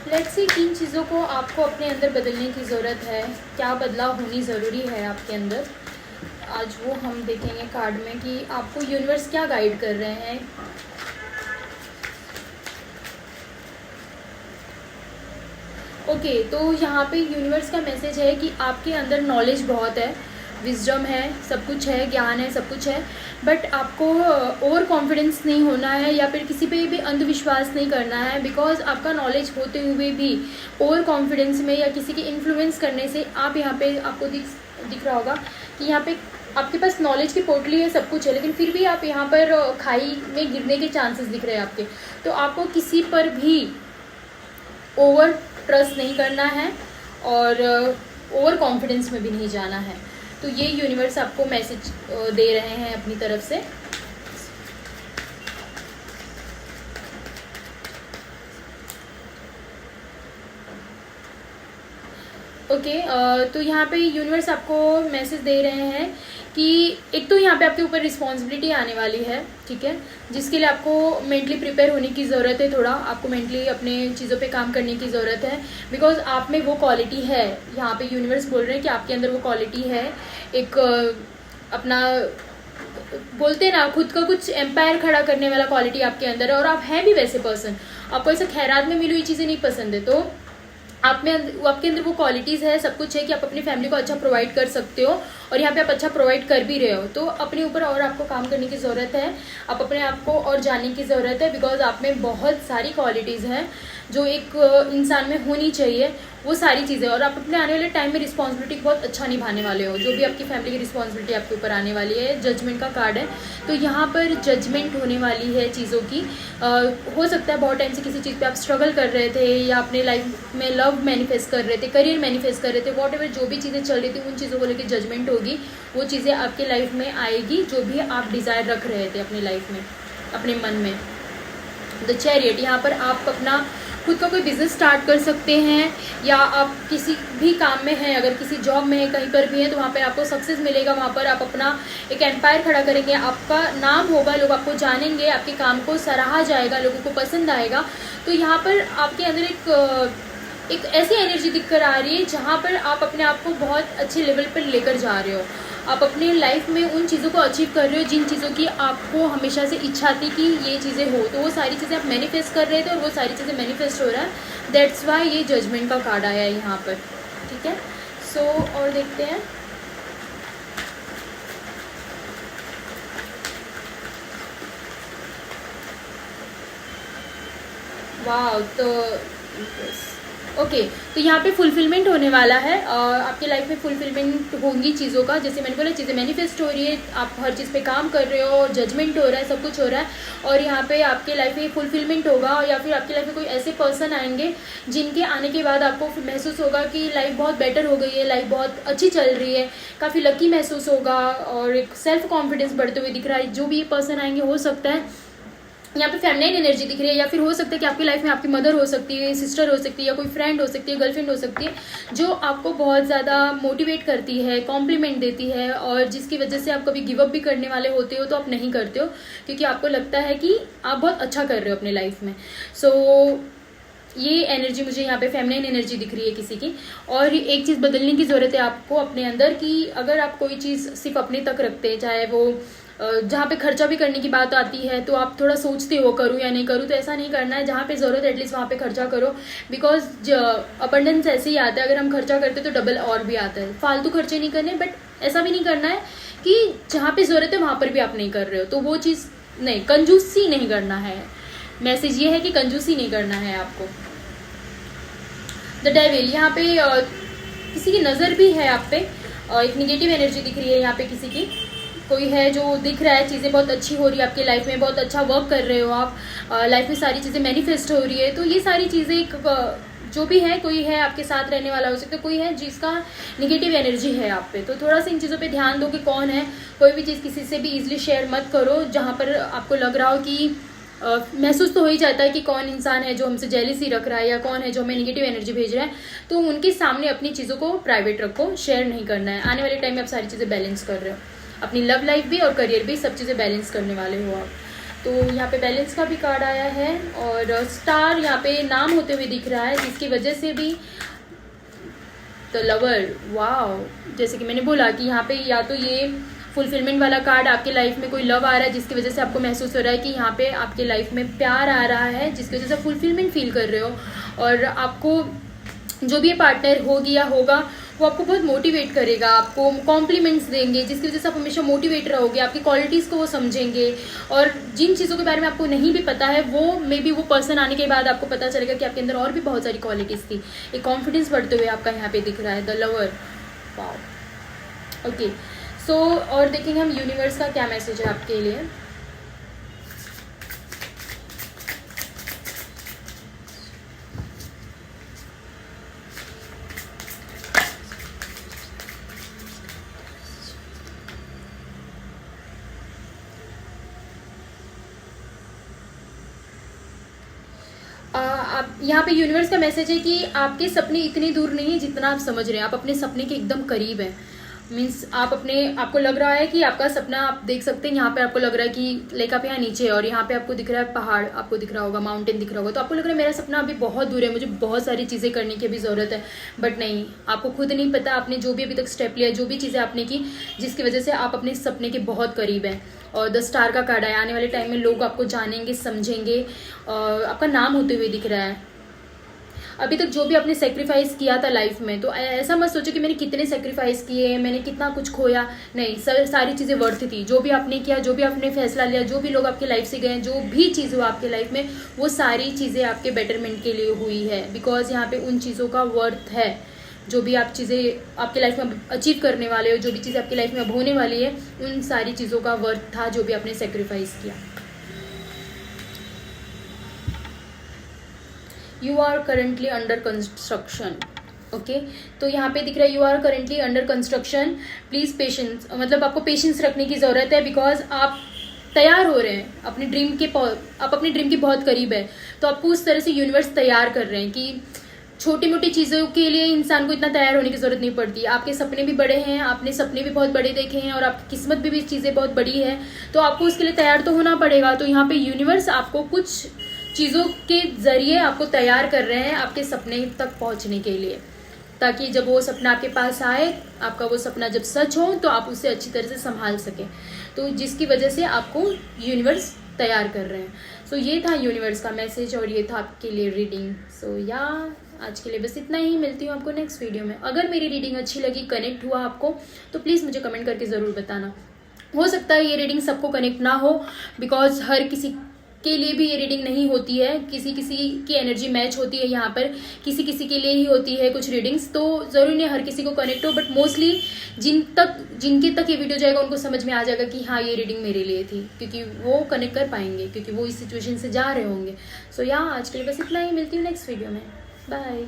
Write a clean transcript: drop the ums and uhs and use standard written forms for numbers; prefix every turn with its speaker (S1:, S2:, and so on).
S1: Let's see किन चीज़ों को आपको अपने अंदर बदलने की ज़रूरत है, क्या बदलाव होनी ज़रूरी है आपके अंदर। आज वो हम देखेंगे कार्ड में कि आपको यूनिवर्स क्या गाइड कर रहे हैं। ओके, तो यहाँ पे यूनिवर्स का मैसेज है कि आपके अंदर नॉलेज बहुत है, विजडम है, सब कुछ है, ज्ञान है, सब कुछ है, बट आपको ओवर कॉन्फिडेंस नहीं होना है या फिर किसी पे भी अंधविश्वास नहीं करना है। बिकॉज आपका नॉलेज होते हुए भी ओवर कॉन्फिडेंस में या किसी के इन्फ्लुएंस करने से आप यहाँ पे आपको दिख रहा होगा कि यहाँ पे आपके पास नॉलेज की पोटली है, सब कुछ है, लेकिन फिर भी आप यहाँ पर खाई में गिरने के चांसेस दिख रहे हैं आपके। तो आपको किसी पर भी ओवर ट्रस्ट नहीं करना है और ओवर कॉन्फिडेंस में भी नहीं जाना है। तो ये यूनिवर्स आपको मैसेज दे रहे हैं अपनी तरफ से। ओके, तो यहाँ पे यूनिवर्स आपको मैसेज दे रहे हैं कि एक तो यहाँ पे आपके ऊपर रिस्पॉन्सिबिलिटी आने वाली है, ठीक है, जिसके लिए आपको मेंटली प्रिपेयर होने की ज़रूरत है। थोड़ा आपको मेंटली अपने चीज़ों पे काम करने की ज़रूरत है, बिकॉज आप में वो क्वालिटी है। यहाँ पे यूनिवर्स बोल रहे हैं कि आपके अंदर वो क्वालिटी है, एक अपना बोलते हैं ना, खुद का कुछ एम्पायर खड़ा करने वाला क्वालिटी आपके अंदर है। और आप हैं भी वैसे पर्सन, आपको ऐसा खैरात में मिली हुई चीज़ें नहीं पसंद है, तो आप में आपके अंदर वो क्वालिटीज़ है, सब कुछ है कि आप अपनी फैमिली को अच्छा प्रोवाइड कर सकते हो और यहाँ पे आप अच्छा प्रोवाइड कर भी रहे हो। तो अपने ऊपर और आपको काम करने की ज़रूरत है, आप अपने आप को और जानने की ज़रूरत है, बिकॉज आप में बहुत सारी क्वालिटीज़ हैं जो एक इंसान में होनी चाहिए, वो सारी चीज़ें। और आप अपने आने वाले टाइम में रिस्पॉन्सिबिलिटी बहुत अच्छा निभाने वाले हो, जो भी आपकी फैमिली की रिस्पॉन्सिबिलिटी आपके ऊपर आने वाली है। जजमेंट का कार्ड है, तो यहाँ पर जजमेंट होने वाली है चीज़ों की। हो सकता है बहुत टाइम से किसी चीज़ पे आप स्ट्रगल कर रहे थे या अपने लाइफ में लव मैनिफेस्ट कर रहे थे, करियर मैनिफेस्ट कर रहे थे, वॉट एवर जो भी चीज़ें चल रही थी, उन चीज़ों को लेकर जजमेंट होगी। वो चीज़ें आपके लाइफ में आएगी जो भी आप डिज़ायर रख रहे थे अपनी लाइफ में, अपने मन में। द चैरियट, यहाँ पर आप अपना खुद का कोई बिजनेस स्टार्ट कर सकते हैं, या आप किसी भी काम में हैं, अगर किसी जॉब में है, कहीं पर भी है, तो वहाँ पर आपको सक्सेस मिलेगा। वहाँ पर आप अपना एक एम्पायर खड़ा करेंगे, आपका नाम होगा, लोग आपको जानेंगे, आपके काम को सराहा जाएगा, लोगों को पसंद आएगा। तो यहाँ पर आपके अंदर एक ऐसी एनर्जी दिख कर आ रही है जहाँ पर आप अपने आप को बहुत अच्छे लेवल पर लेकर जा रहे हो। आप अपने लाइफ में उन चीज़ों को अचीव कर रहे हो जिन चीज़ों की आपको हमेशा से इच्छा थी कि ये चीज़ें हो, तो वो सारी चीज़ें आप मैनिफेस्ट कर रहे थे और वो सारी चीज़ें मैनिफेस्ट हो रहा है। दैट्स वाई ये जजमेंट का कार्ड आया है यहाँ पर, ठीक है। सो और देखते हैं। वाह, तो ओके, तो यहाँ पे फुलफिलमेंट होने वाला है और आपके लाइफ में फुलफिलमेंट होंगी चीज़ों का। जैसे मैंने बोला, चीज़ें मैनिफेस्ट हो रही है, आप हर चीज़ पे काम कर रहे हो, जजमेंट हो रहा है, सब कुछ हो रहा है। और यहाँ पे आपके लाइफ में फुलफिलमेंट होगा, या फिर आपकी लाइफ में कोई ऐसे पर्सन आएंगे जिनके आने के बाद आपको महसूस होगा कि लाइफ बहुत बेटर हो गई है, लाइफ बहुत अच्छी चल रही है, काफ़ी लकी महसूस होगा और एक सेल्फ कॉन्फिडेंस बढ़ते हुए दिख रहा है। जो भी ये पर्सन आएंगे, हो सकता है यहाँ पे फेमिनाइन एनर्जी दिख रही है, या फिर हो सकता है कि आपकी लाइफ में आपकी मदर हो सकती है, सिस्टर हो सकती है, या कोई फ्रेंड हो सकती है, गर्लफ्रेंड हो सकती है, जो आपको बहुत ज़्यादा मोटिवेट करती है, कॉम्प्लीमेंट देती है, और जिसकी वजह से आप कभी गिव अप भी करने वाले होते हो तो आप नहीं करते हो, क्योंकि आपको लगता है कि आप बहुत अच्छा कर रहे हो अपने लाइफ में। सो ये एनर्जी मुझे यहाँ पे फेमिनाइन एनर्जी दिख रही है किसी की। और एक चीज़ बदलने की ज़रूरत है आपको अपने अंदर, कि अगर आप कोई चीज़ सिर्फ अपने तक रखते हैं, चाहे वो जहाँ पे खर्चा भी करने की बात आती है तो आप थोड़ा सोचते हो करूँ या नहीं करूँ, तो ऐसा नहीं करना है। जहाँ पे ज़रूरत है एटलीस्ट वहाँ पे खर्चा करो, बिकॉज अबंडेंस ऐसे ही आता है, अगर हम खर्चा करते तो डबल और भी आता है। फालतू खर्चे नहीं करने, बट ऐसा भी नहीं करना है कि जहाँ पे ज़रूरत है वहाँ पर भी आप नहीं कर रहे हो, तो वो चीज़ नहीं, कंजूसी नहीं करना है। मैसेज ये है कि कंजूसी नहीं करना है आपको। द डेविल, यहाँ पे किसी की नज़र भी है आप पे, एक निगेटिव एनर्जी दिख रही है यहाँ पे किसी की। कोई है जो दिख रहा है, चीज़ें बहुत अच्छी हो रही है आपके लाइफ में, बहुत अच्छा वर्क कर रहे हो आप, लाइफ में सारी चीज़ें मैनिफेस्ट हो रही है। तो ये सारी चीज़ें जो भी है, कोई है आपके साथ रहने वाला हो सकता है, कोई है जिसका निगेटिव एनर्जी है आप पे। तो थोड़ा सा इन चीज़ों पे ध्यान दो कि कौन है। कोई भी चीज़ किसी से भी इजीली शेयर मत करो जहाँ पर आपको लग रहा हो कि महसूस तो हो ही जाता है कि कौन इंसान है जो हमसे जेलिसी रख रहा है, या कौन है जो हमें नेगेटिव एनर्जी भेज रहा है। तो उनके सामने अपनी चीज़ों को प्राइवेट रखो, शेयर नहीं करना है। आने वाले टाइम में आप सारी चीज़ें बैलेंस कर रहे हो, अपनी लव लाइफ भी और करियर भी, सब चीज़ें बैलेंस करने वाले हो आप। तो यहाँ पे बैलेंस का भी कार्ड आया है और स्टार यहाँ पे नाम होते हुए दिख रहा है, जिसकी वजह से भी द लवर, वाओ, जैसे कि मैंने बोला कि यहाँ पे या तो ये फुलफिलमेंट वाला कार्ड, आपके लाइफ में कोई लव आ रहा है जिसकी वजह से आपको महसूस हो रहा है कि यहाँ पे आपके लाइफ में प्यार आ रहा है, जिसकी वजह से फुलफिलमेंट फील कर रहे हो। और आपको जो भी ये पार्टनर होगी या होगा वो आपको बहुत मोटिवेट करेगा, आपको कॉम्प्लीमेंट्स देंगे, जिसकी वजह से आप हमेशा मोटिवेट रहोगे, आपकी क्वालिटीज़ को वो समझेंगे। और जिन चीज़ों के बारे में आपको नहीं भी पता है वो मे बी वो पर्सन आने के बाद आपको पता चलेगा कि आपके अंदर और भी बहुत सारी क्वालिटीज़ थी। एक कॉन्फिडेंस बढ़ते हुए आपका यहाँ पे दिख रहा है, द लवर, वाओ। ओके, सो और देखेंगे हम यूनिवर्स का क्या मैसेज है आपके लिए। आप यहाँ पे यूनिवर्स का मैसेज है कि आपके सपने इतने दूर नहीं है जितना आप समझ रहे हैं, आप अपने सपने के एकदम करीब हैं। मीन्स आपको लग रहा है कि आपका सपना आप देख सकते हैं, यहाँ पे आपको लग रहा है कि लाइक आप यहाँ नीचे है और यहाँ पे आपको दिख रहा है पहाड़, आपको दिख रहा होगा माउंटेन दिख रहा होगा, तो आपको लग रहा है मेरा सपना अभी बहुत दूर है, मुझे बहुत सारी चीज़ें करने की अभी ज़रूरत है। बट नहीं, आपको खुद नहीं पता आपने जो भी अभी तक स्टेप लिया, जो भी चीज़ें आपने की, जिसकी वजह से आप अपने सपने के बहुत करीब हैं। और द स्टार का कार्ड है, आने वाले टाइम में लोग आपको जानेंगे, समझेंगे, आपका नाम होते हुए दिख रहा है। अभी तक जो भी आपने सेक्रीफाइस किया था लाइफ में, तो ऐसा मत सोचो कि मैंने कितने सेक्रीफाइस किए, मैंने कितना कुछ खोया, नहीं, सारी चीज़ें वर्थ थी। जो भी आपने किया, जो भी आपने फैसला लिया, जो भी लोग आपकी लाइफ से गए, जो भी चीज़ हुआ आपके लाइफ में, वो सारी चीज़ें आपके बेटरमेंट के लिए हुई है। बिकॉज यहाँ पे उन चीज़ों का वर्थ है। जो भी आप चीज़ें आपके लाइफ में अचीव करने वाले हो, जो भी चीज़ें आपकी लाइफ में अब होने वाली है, उन सारी चीज़ों का वर्थ था जो भी आपने सेक्रीफाइस किया। You are currently under construction. Okay, तो यहाँ पे दिख रहा है you are currently under construction, please patience, मतलब आपको पेशेंस रखने की ज़रूरत है। बिकॉज आप तैयार हो रहे हैं अपने ड्रीम के, आप अपने ड्रीम के बहुत करीब है, तो आपको उस तरह से यूनिवर्स तैयार कर रहे हैं कि छोटी मोटी चीज़ों के लिए इंसान को इतना तैयार होने की ज़रूरत नहीं पड़ती। आपके सपने भी बड़े हैं, आपने सपने भी बहुत बड़े देखे हैं और आपकी किस्मत भी चीज़ें बहुत बड़ी है, तो आपको उसके लिए तैयार तो होना पड़ेगा। तो यहाँ पे यूनिवर्स आपको कुछ चीज़ों के ज़रिए आपको तैयार कर रहे हैं आपके सपने तक पहुँचने के लिए, ताकि जब वो सपना आपके पास आए, आपका वो सपना जब सच हो, तो आप उसे अच्छी तरह से संभाल सकें। तो जिसकी वजह से आपको यूनिवर्स तैयार कर रहे हैं। सो ये था यूनिवर्स का मैसेज और ये था आपके लिए रीडिंग। सो या आज के लिए बस इतना ही, मिलती हूँ आपको नेक्स्ट वीडियो में। अगर मेरी रीडिंग अच्छी लगी, कनेक्ट हुआ आपको, तो प्लीज़ मुझे कमेंट करके ज़रूर बताना। हो सकता है ये रीडिंग सबको कनेक्ट ना हो, बिकॉज हर किसी के लिए भी ये रीडिंग नहीं होती है, किसी किसी की एनर्जी मैच होती है यहाँ पर, किसी किसी के लिए ही होती है कुछ रीडिंग्स, तो ज़रूरी नहीं हर किसी को कनेक्ट हो, बट मोस्टली जिनके तक ये वीडियो जाएगा उनको समझ में आ जाएगा कि हाँ ये रीडिंग मेरे लिए थी, क्योंकि वो कनेक्ट कर पाएंगे, क्योंकि वो इस सिचुएशन से जा रहे होंगे। सो आज के लिए बस इतना ही, मिलती हूँ नेक्स्ट वीडियो में, बाय।